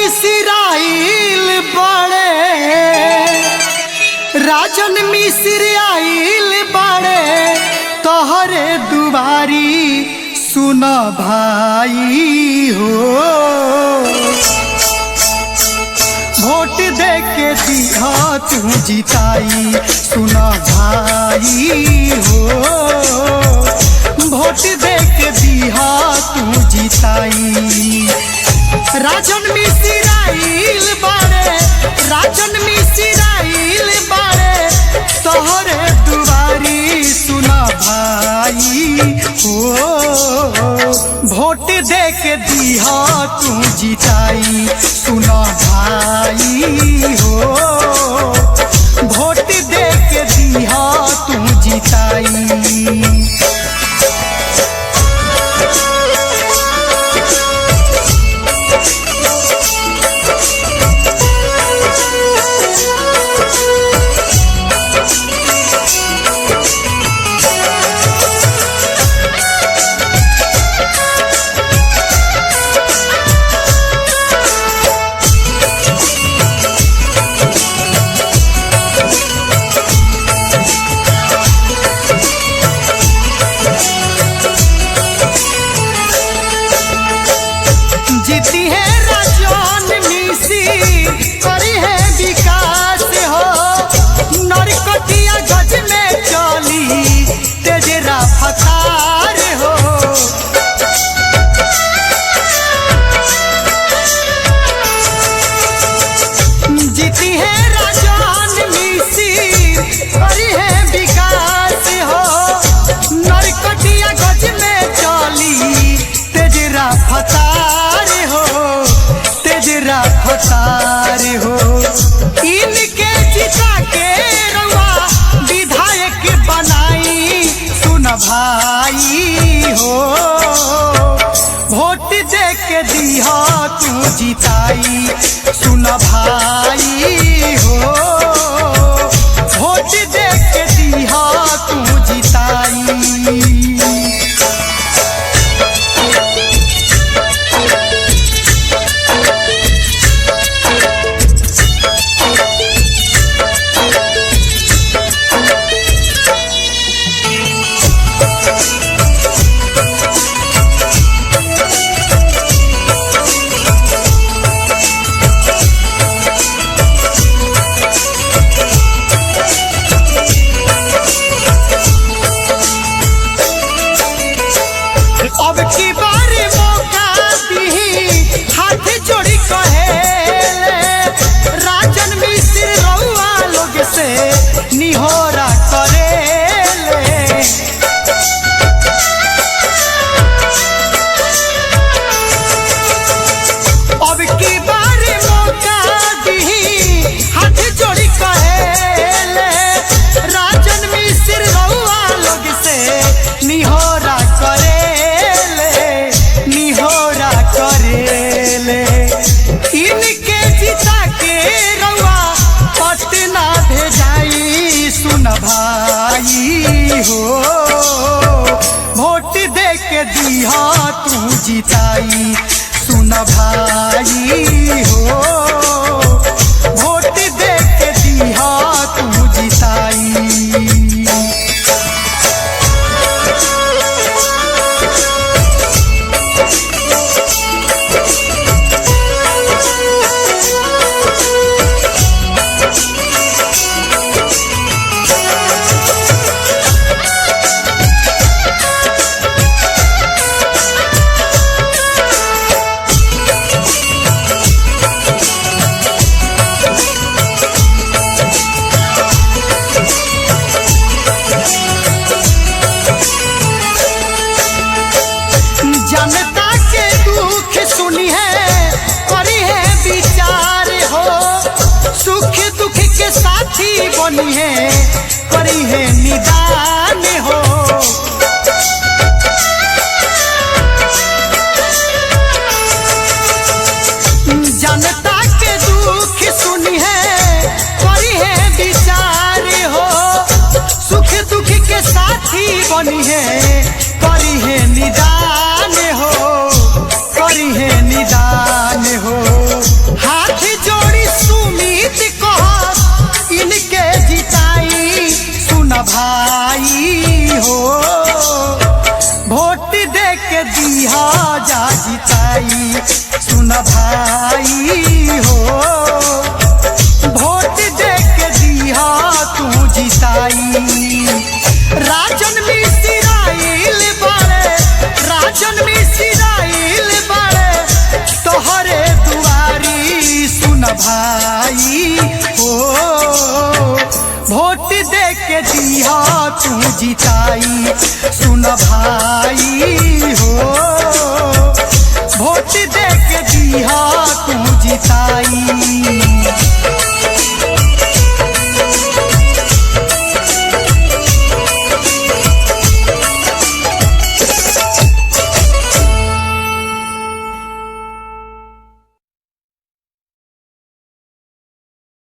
मिसिराइल बड़े, राजन मिसिराइल बड़े तोहरे दुआरी सुन भाई हो। वोट दे के दिहा तू जिताई सुन भाई हो। वोट दे के दिहा तू जिताई। राजन मिसिराइल बाड़े, राजन मिसिराइल बाड़े तोहरे दुआरी सुन भाई हो। वोट दे के दिहा तू जिताई सुन भाई हो। वोट दे के दिहा तू जिताई। रफ्तार हो इनके जिता के रउआ विधायक बनाई सुन भाई हो। वोट दे के दिहा तू जिताई सुन भाई हो। वोट दे के दिहा तू जिताई। अब की बारी मौका दी हाथ जोड़ी कहेले, राजन मिश्र रउआ लोग से निहोरा करेले। अब की बारी मौका दी हाथ जोड़ी कहेले, राजन मिश्र रउआ लोग से निहोरा करे इनके जिता के रउआ पटना भेजाई सुन भाई हो। वोट दे के दिहा तू जिताई सुन भाई हो। वोट दे के दिहा तू जिताई। जनता के दुख सुनी है करी है विचार हो। सुख दुख के साथी बनी है करी है निदान हो। जनता के दुख सुनी है करी है विचार हो। सुख दुख के साथी बनी है करी है निदान हो, करी है निदान हो। सुन भाई हो, वोट दे के दिया तू जिताई। राजन मिसिराइल बाड़े, राजन मिसिराइल बाड़े तोहरे दुआरी सुन भाई हो, वोट दे के दिया तू जिताई सुन भाई हो, वोट दे के दिया तू जिताई।